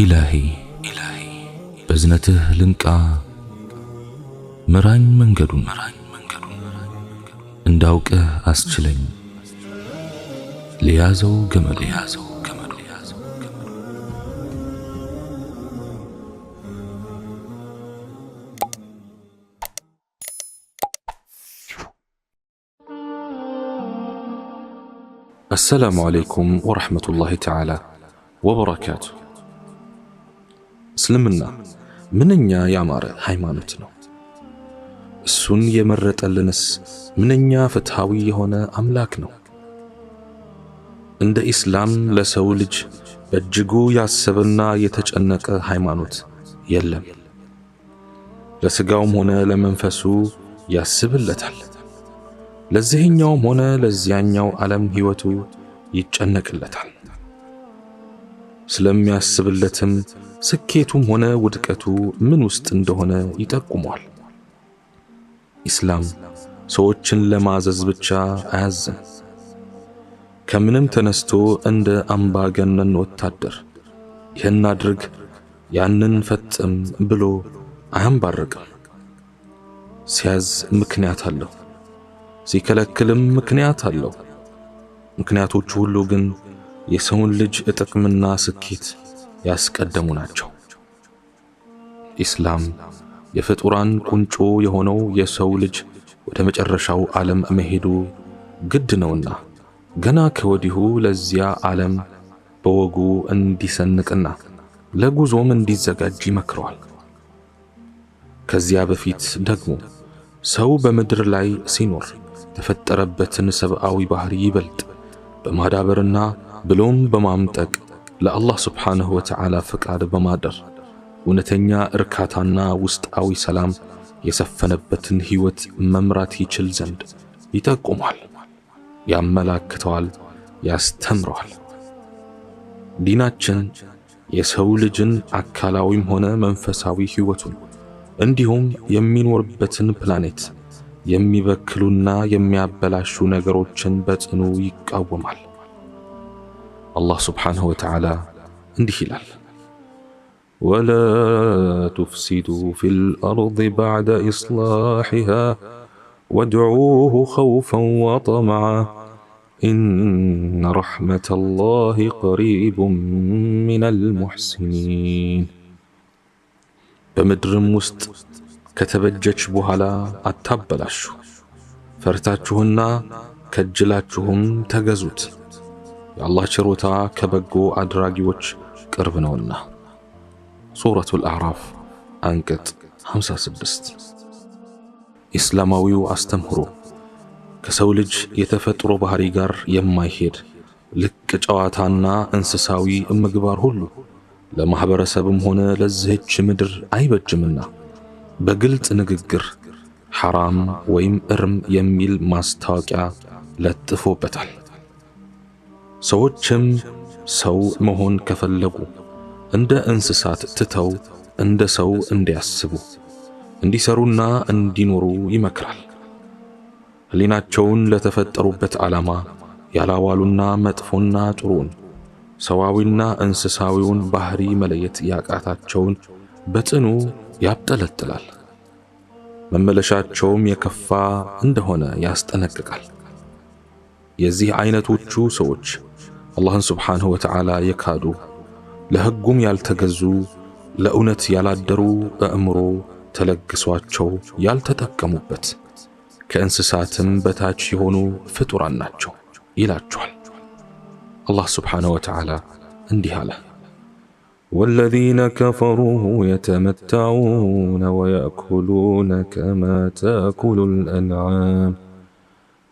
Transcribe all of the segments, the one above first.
إلهي بزنته لنكا مران منجدون انداوك أسجلين ليازو جمل السلام عليكم ورحمة الله تعالى وبركاته. اسلمنا منኛ ያማረ ሃይማኖት ነው። እሱን የመረጠልንስ ምንኛ ፍትሃዊ የሆነ አምላክ ነው። እንደ ኢስላም ለሰው ልጅ በእጅጉ ያሰበና የተጨነቀ ሃይማኖት የለም። ለስጋውም ሆነ ለመንፈሱ ያስብለታል። ለዚህኛውም ሆነ ለዚያኛው ዓለም ህይወቱ ይጨነቅለታል። ስለሚያስብለትም ስኬቱም ሆነ ውድቀቱ ምን ውስጥ እንደሆነ ይጠቁማል። ኢስላም ሰዎችን ለማዘዝ ብቻ አያዝም። ከምንም ተነስቶ እንደ አምባገነን ወታደር ይህን አድርግ ያንን ፈጽም ብሎ አያንባርቅም። ሲያዝ ምክንያት አለው፣ ሲከለክልም ምክንያት አለው። ምክንያቶቹ ሁሉ ግን የሰውን ልጅ ጥቅምና ስኬት ያስቀደሙ ናቸው። ኢስላም የፍጡራን ቁንጮ የሆነው የሰው ልጅ ወደ መጨረሻው ዓለም መሄዱ ግድ ነውና ገና ከወዲሁ ለዚያ ዓለም በወጉ እንዲሰንቅና ለጉዞም እንዲዘጋጅ ይመክረዋል። ከዚያ በፊት ደግሞ ሰው በምድር ላይ ሲኖር ተፈጠረበትን ሰብአዊ ባህሪ ይበልጥ በማዳበርና ብሎም በማምጠቅ ለአላህ ስብሓንሁ ወተዓላ ፍቃድ በማደር እውነተኛ እርካታና ውስጣዊ ሰላም የሰፈነበትን ህይወት መምራት ይችል ዘንድ ይጠቁማል፣ ያመላክተዋል፣ ያስተምረዋል። ዲናችን የሰው ልጅን አካላዊም ሆነ መንፈሳዊ ህይወቱን እንዲሁም የሚኖርበትን ፕላኔት የሚበክሉና የሚያበላሹ ነገሮችን በጽኑ ይቃወማል። አላህ ስብሓንሁ ወተዓላ እንዲህ ይላል፣ ወላ ቱፍሲዱ ፊል አርድ በዕደ ኢስላሒሃ ወድዑሁ ኸውፈን ወጠመዓ ኢነ ረሕመተላሂ ቀሪቡን ሚነል ሙሕሲኒን። በምድርም ውስጥ ከተበጀች በኋላ አታበላሹ፣ ፈርታችሁና ከጅላችሁም ተገዙት። የአላህ ችሮታ ከበጎ አድራጊዎች ቅርብ ነውና። ሱረቱል አዕራፍ አንቀጽ 56። ኢስላማዊው አስተምህሮ ከሰው ልጅ የተፈጥሮ ባህሪ ጋር የማይሄድ ልቅ ጨዋታና እንስሳዊ ምግባር ሁሉ ለማህበረሰብም ሆነ ለዚህች ምድር አይበጅምና በግልጽ ንግግር ሐራም ወይም እርም የሚል ማስታወቂያ ለጥፎበታል። ሰዎችም ሰው መሆን ከፈለጉ እንደ እንስሳት ትተው እንደ ሰው እንዲያስቡ፣ እንዲሰሩና እንዲኖሩ ይመክራል። ህሊናቸውን ለተፈጠሩበት ዓላማ ያላዋሉና መጥፎና ጥሩን ሰዋዊና እንስሳዊውን ባህሪ መለየት ያቃታቸውን በጽኑ ያብጠለጥላል። መመለሻቸውም የከፋ እንደሆነ ያስጠነቅቃል። የዚህ አይነቶቹ ሰዎች አላህን ስብሓንሁ ወተዓላ የካዱ፣ ለህጉም ያልተገዙ፣ ለእውነት ያላደሩ፣ አእምሮ ተለግሷቸው ያልተጠቀሙበት ከእንስሳትም በታች የሆኑ ፍጡራን ናቸው ይላቸዋል። አላህ ስብሓንሁ ወተዓላ እንዲህ አለ፣ والذين كفروا يتمتعون ويأكلون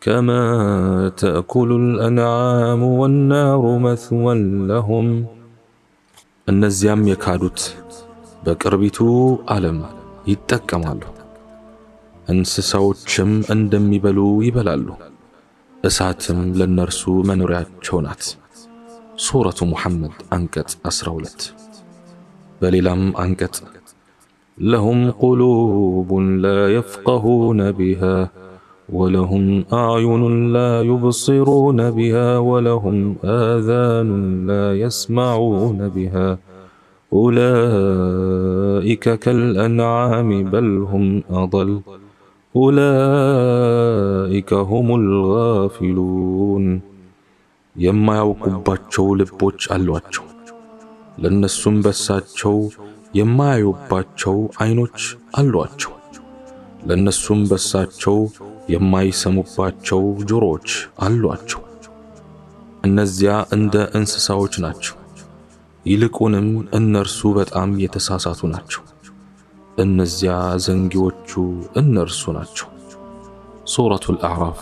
كما تأكل الأنعام والنار مثوى لهم. እነዚያም የካዱት በቅርቢቱ ዓለም ይጠቀማሉ፣ እንስሳዎችም እንደሚበሉ ይበላሉ፣ እሳትም ለነርሱ መኖሪያቸው ናት። ሱረቱ ሙሐመድ አንቀጽ 12። በሌላም አንቀጽ ለሁም ቁሉቡን ላ የፍቀሁነ ቢሃ ወለሁም አዕዩኑን ላ ዩብሲሩነ ቢሃ ወለሁም አዛኑን ላ የስማዑነ ቢሃ أولئك كالأنعام بل هم أضل أولئك هم الغافلون يما يوقباتشو لبوش ألواتشو لنسون بساتشو يما يوباتشو عينوش ألواتشو لنسون بساتشو يما يسموباتشو جروش ألواتشو النزيا عند انسساوش ناتشو ይልቁንም እነርሱ በጣም የተሳሳቱ ናቸው እነዚያ ዘንጊዎቹ እነርሱ ናቸው ሱረቱል አዕራፍ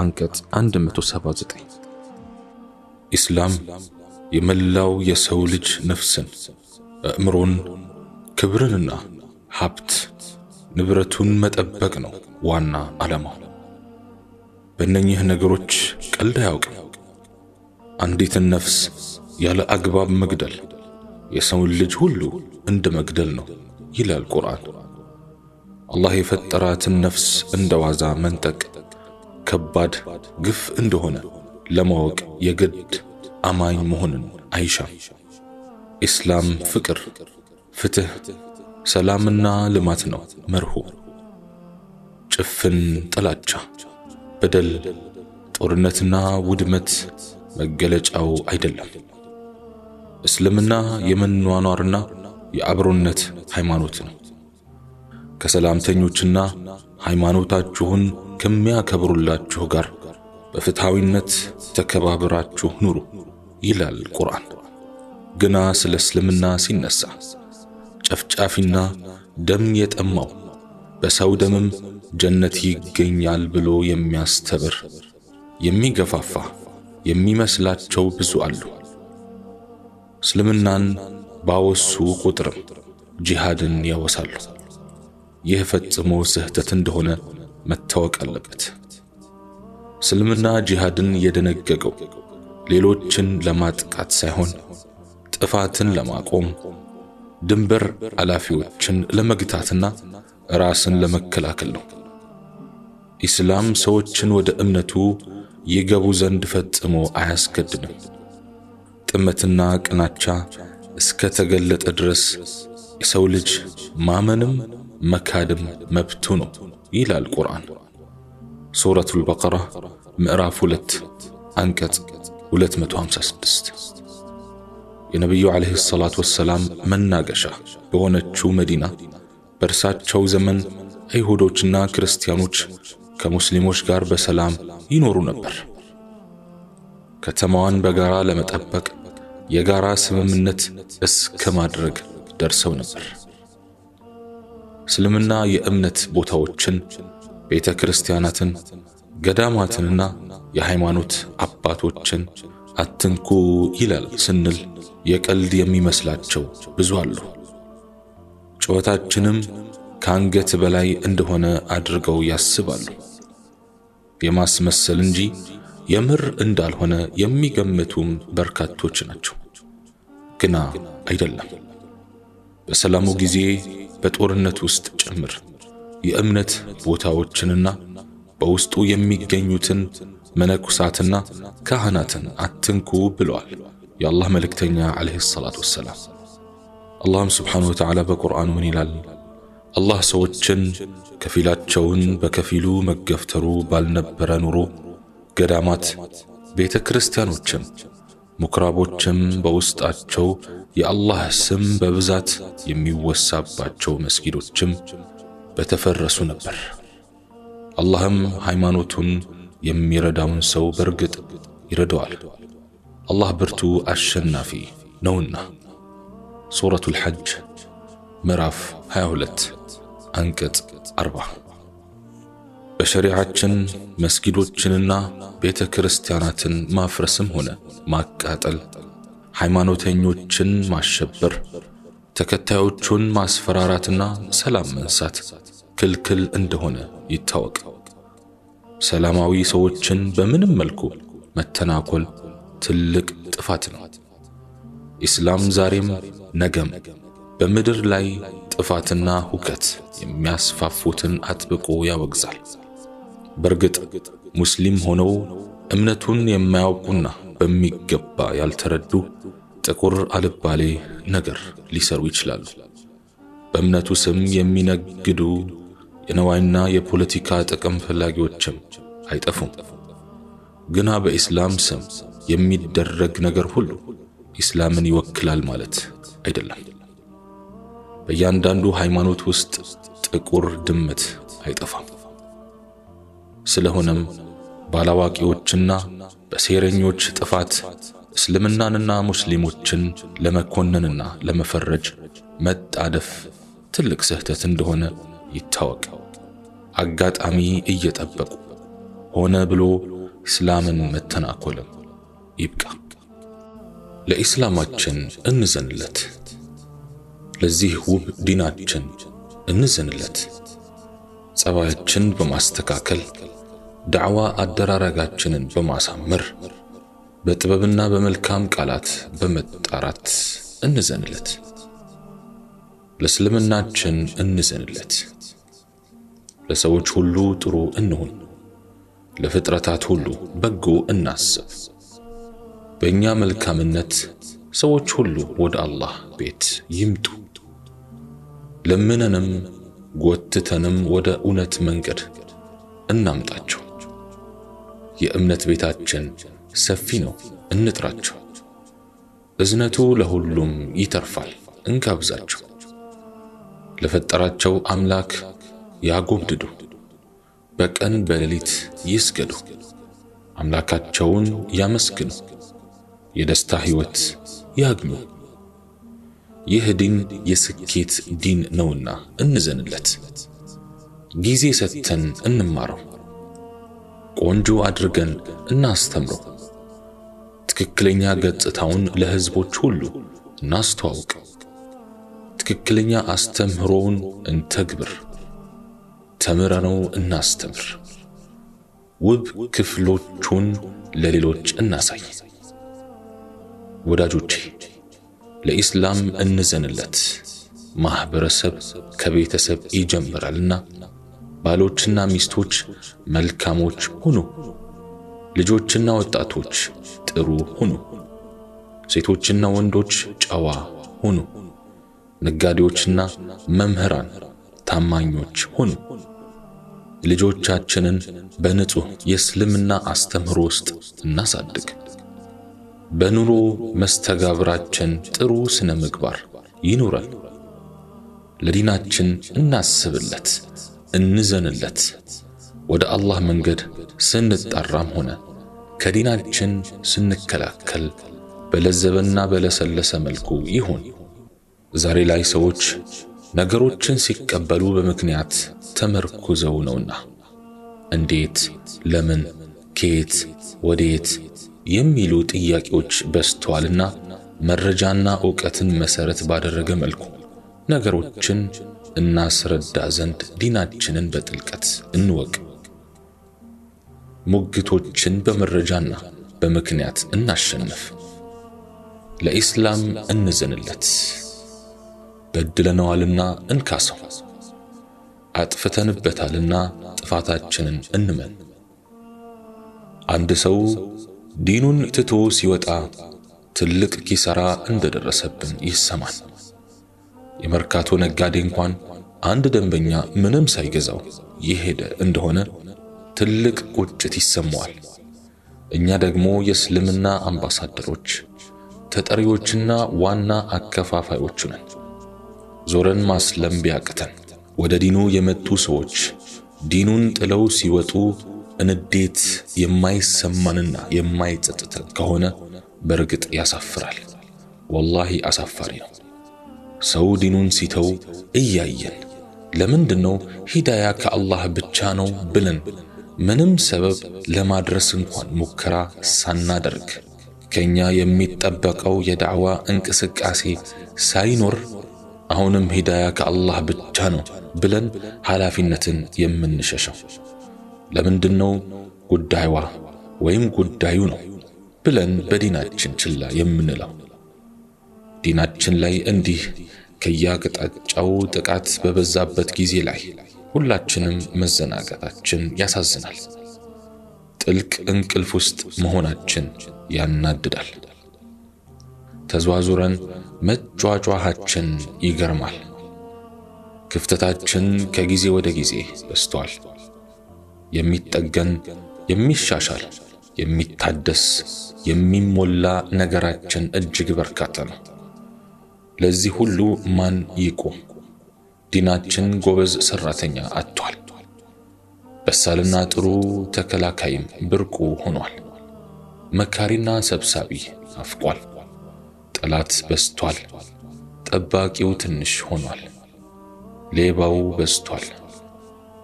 አንቀጽ 179 ኢስላም የመላው የሰው ልጅ ነፍስን አእምሮን ክብርንና ሀብት ንብረቱን መጠበቅ ነው ዋና ዓላማው በእነኚህ ነገሮች ቀልድ አያውቅም አንዲትን ነፍስ ያለ አግባብ መግደል የሰው ልጅ ሁሉ እንደ መግደል ነው ይላል ቁርአን አላህ የፈጠራትን ነፍስ እንደዋዛ መንጠቅ ከባድ ግፍ እንደሆነ ለማወቅ የግድ አማኝ መሆንን አይሻም ኢስላም ፍቅር ፍትህ ሰላምና ልማት ነው መርሁ ጭፍን ጥላቻ በደል ጦርነትና ውድመት መገለጫው አይደለም እስልምና የመኗኗርና የአብሮነት ሃይማኖት ነው ከሰላምተኞችና ሃይማኖታችሁን ከሚያከብሩላችሁ ጋር በፍትሃዊነት ተከባብራችሁ ኑሩ ይላል ቁርአን ግና ስለ እስልምና ሲነሳ ጨፍጫፊና ደም የጠማው በሰው ደምም ጀነት ይገኛል ብሎ የሚያስተብር የሚገፋፋ የሚመስላቸው ብዙ አሉ እስልምናን ባወሱ ቁጥርም ጂሃድን ያወሳሉ ይህ ፈጽሞ ስህተት እንደሆነ መታወቅ አለበት እስልምና ጂሃድን የደነገገው ሌሎችን ለማጥቃት ሳይሆን ጥፋትን ለማቆም ድንበር አላፊዎችን ለመግታትና ራስን ለመከላከል ነው ኢስላም ሰዎችን ወደ እምነቱ ይገቡ ዘንድ ፈጽሞ አያስገድድም ጥመትና ቅናቻ እስከ ተገለጠ ድረስ የሰው ልጅ ማመንም መካድም መብቱ ነው ይላል ቁርአን ሱረቱል በቀራ ምዕራፍ 2 አንቀጽ 256 የነብዩ አለይሂ ሰላቱ ወሰላም መናገሻ በሆነችው መዲና በርሳቸው ዘመን አይሁዶችና ክርስቲያኖች ከሙስሊሞች ጋር በሰላም ይኖሩ ነበር ከተማዋን በጋራ ለመጠበቅ የጋራ ስምምነት እስከ ማድረግ ደርሰው ነበር እስልምና የእምነት ቦታዎችን ቤተክርስቲያናትን ገዳማትንና የሃይማኖት አባቶችን አትንኩ ይላል ስንል የቀልድ የሚመስላቸው ብዙ አሉ ጩኸታችንም ካንገት በላይ እንደሆነ አድርገው ያስባሉ የማስመሰል እንጂ የምር እንዳልሆነ የሚገምቱም በርካቶች ናቸው ግና አይደለም በሰላሙ ጊዜ በጦርነት ውስጥ ጭምር የእምነት ቦታዎችንና በውስጡ የሚገኙትን መነኩሳትና ካህናትን አትንኩ ብለዋል የአላህ መልእክተኛ አለይሂ ሰላቱ ወሰላም አላህም ሱብሓነሁ ወተዓላ በቁርአኑ ምን ይላል አላህ ሰዎችን ከፊላቸውን በከፊሉ መገፍተሩ ባልነበረ ኑሮ ገዳማት ቤተክርስቲያኖችም ሙክራቦችም በውስጣቸው የአላህ ስም በብዛት የሚወሳባቸው መስጊዶችም በተፈረሱ ነበር አላህም ሃይማኖቱን የሚረዳውን ሰው በርግጥ ይረዳዋል አላህ ብርቱ አሸናፊ ነውና ሱረቱል ሐጅ ምዕራፍ 22 አንቀጽ 40 በሸሪዓችን መስጊዶችንና ቤተክርስቲያናትን ማፍረስም ሆነ ማቃጠል ሃይማኖተኞችን ማሸበር ተከታዮቹን ማስፈራራትና ሰላም መንሳት ክልክል እንደሆነ ይታወቅ ሰላማዊ ሰዎችን በምንም መልኩ መተናኮል ትልቅ ጥፋት ነው ኢስላም ዛሬም ነገም በምድር ላይ ጥፋትና ሁከት የሚያስፋፉትን አጥብቆ ያወግዛል በርግጥ ሙስሊም ሆነው እምነቱን የማያውቁና በሚገባ ያልተረዱ ጥቁር አልባሌ ነገር ሊሰሩ ይችላሉ። በእምነቱ ስም የሚነግዱ የነዋይና የፖለቲካ ጥቅም ፈላጊዎችም አይጠፉም። ግና በኢስላም ስም የሚደረግ ነገር ሁሉ ኢስላምን ይወክላል ማለት አይደለም። በእያንዳንዱ ሃይማኖት ውስጥ ጥቁር ድመት አይጠፋም። ስለሆነም ባላዋቂዎችና በሴረኞች ጥፋት እስልምናንና ሙስሊሞችን ለመኮነንና ለመፈረጅ መጣደፍ ትልቅ ስህተት እንደሆነ ይታወቅ። አጋጣሚ እየጠበቁ ሆነ ብሎ እስላምን መተናኮልም ይብቃ። ለኢስላማችን እንዘንለት፣ ለዚህ ውብ ዲናችን እንዘንለት። ጸባያችን በማስተካከል ዳዕዋ አደራረጋችንን በማሳመር በጥበብና በመልካም ቃላት በመጣራት እንዘንለት። ለእስልምናችን እንዘንለት። ለሰዎች ሁሉ ጥሩ እንሁን፣ ለፍጥረታት ሁሉ በጎ እናስብ። በእኛ መልካምነት ሰዎች ሁሉ ወደ አላህ ቤት ይምጡ። ለምነንም ጎትተንም ወደ እውነት መንገድ እናምጣቸው። የእምነት ቤታችን ሰፊ ነው፣ እንጥራቸው። እዝነቱ ለሁሉም ይተርፋል፣ እንጋብዛቸው። ለፈጠራቸው አምላክ ያጎብድዱ፣ በቀን በሌሊት ይስገዱ፣ አምላካቸውን ያመስግኑ፣ የደስታ ሕይወት ያግኙ። ይህ ዲን የስኬት ዲን ነውና እንዘንለት። ጊዜ ሰጥተን እንማረው፣ ቆንጆ አድርገን እናስተምረው። ትክክለኛ ገጽታውን ለሕዝቦች ሁሉ እናስተዋውቅ። ትክክለኛ አስተምህሮውን እንተግብር። ተምረነው እናስተምር። ውብ ክፍሎቹን ለሌሎች እናሳይ። ወዳጆቼ ለኢስላም እንዘንለት። ማህበረሰብ ከቤተሰብ ይጀምራልና ባሎችና ሚስቶች መልካሞች ሁኑ። ልጆችና ወጣቶች ጥሩ ሁኑ። ሴቶችና ወንዶች ጨዋ ሁኑ። ነጋዴዎችና መምህራን ታማኞች ሁኑ። ልጆቻችንን በንጹህ የእስልምና አስተምህሮ ውስጥ እናሳድግ። በኑሮ መስተጋብራችን ጥሩ ስነ ምግባር ይኑረን። ለዲናችን እናስብለት፣ እንዘንለት። ወደ አላህ መንገድ ስንጣራም ሆነ ከዲናችን ስንከላከል በለዘበና በለሰለሰ መልኩ ይሁን። ዛሬ ላይ ሰዎች ነገሮችን ሲቀበሉ በምክንያት ተመርኩዘው ነውና እንዴት፣ ለምን፣ ከየት ወዴት የሚሉ ጥያቄዎች በዝተዋልና መረጃና ዕውቀትን መሰረት ባደረገ መልኩ ነገሮችን እናስረዳ ዘንድ ዲናችንን በጥልቀት እንወቅ። ሙግቶችን በመረጃና በምክንያት እናሸንፍ። ለኢስላም እንዘንለት። በድለነዋልና እንካሰው፣ አጥፍተንበታልና ጥፋታችንን እንመን። አንድ ሰው ዲኑን ትቶ ሲወጣ ትልቅ ኪሳራ እንደደረሰብን ይሰማል። የመርካቶ ነጋዴ እንኳን አንድ ደንበኛ ምንም ሳይገዛው ይሄደ እንደሆነ ትልቅ ቁጭት ይሰማዋል። እኛ ደግሞ የእስልምና አምባሳደሮች፣ ተጠሪዎችና ዋና አከፋፋዮች ነን። ዞረን ማስለም ቢያቅተን ወደ ዲኑ የመጡ ሰዎች ዲኑን ጥለው ሲወጡ እንዴት የማይሰማንና የማይጸጽተን ከሆነ በርግጥ ያሳፍራል። ወላሂ አሳፋሪ ነው። ሰው ዲኑን ሲተው እያየን ለምንድነው ሂዳያ ከአላህ ብቻ ነው ብለን ምንም ሰበብ ለማድረስ እንኳን ሙከራ ሳናደርግ ከኛ የሚጠበቀው የዳዕዋ እንቅስቃሴ ሳይኖር አሁንም ሂዳያ ከአላህ ብቻ ነው ብለን ኃላፊነትን የምንሸሸው? ለምንድነው ጉዳይዋ ወይም ጉዳዩ ነው ብለን በዲናችን ችላ የምንለው? ዲናችን ላይ እንዲህ ከያቅጣጫው ጥቃት በበዛበት ጊዜ ላይ ሁላችንም መዘናጋታችን ያሳዝናል። ጥልቅ እንቅልፍ ውስጥ መሆናችን ያናድዳል። ተዘዋዙረን መጫጫሃችን ይገርማል። ክፍተታችን ከጊዜ ወደ ጊዜ በስቷል። የሚጠገን የሚሻሻል የሚታደስ የሚሞላ ነገራችን እጅግ በርካታ ነው። ለዚህ ሁሉ ማን ይቆም? ዲናችን ጎበዝ ሰራተኛ አጥቷል። በሳልና ጥሩ ተከላካይም ብርቁ ሆኗል። መካሪና ሰብሳቢ አፍቋል። ጠላት በስቷል። ጠባቂው ትንሽ ሆኗል። ሌባው በስቷል።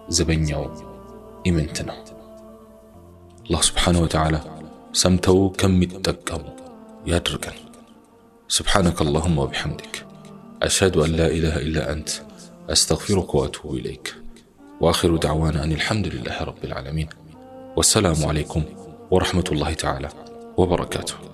ዘበኛው ኢምንት ነው። አላህ ስብሓነሁ ወተዓላ ሰምተው ከሚጠቀሙ ያድርገን። سبحانك اللهم وبحمدك أشهد أن لا إله إلا أنت أستغفرك وأتوب إليك وآخر دعوانا أن الحمد لله رب العالمين والسلام عليكم ورحمة الله تعالى وبركاته.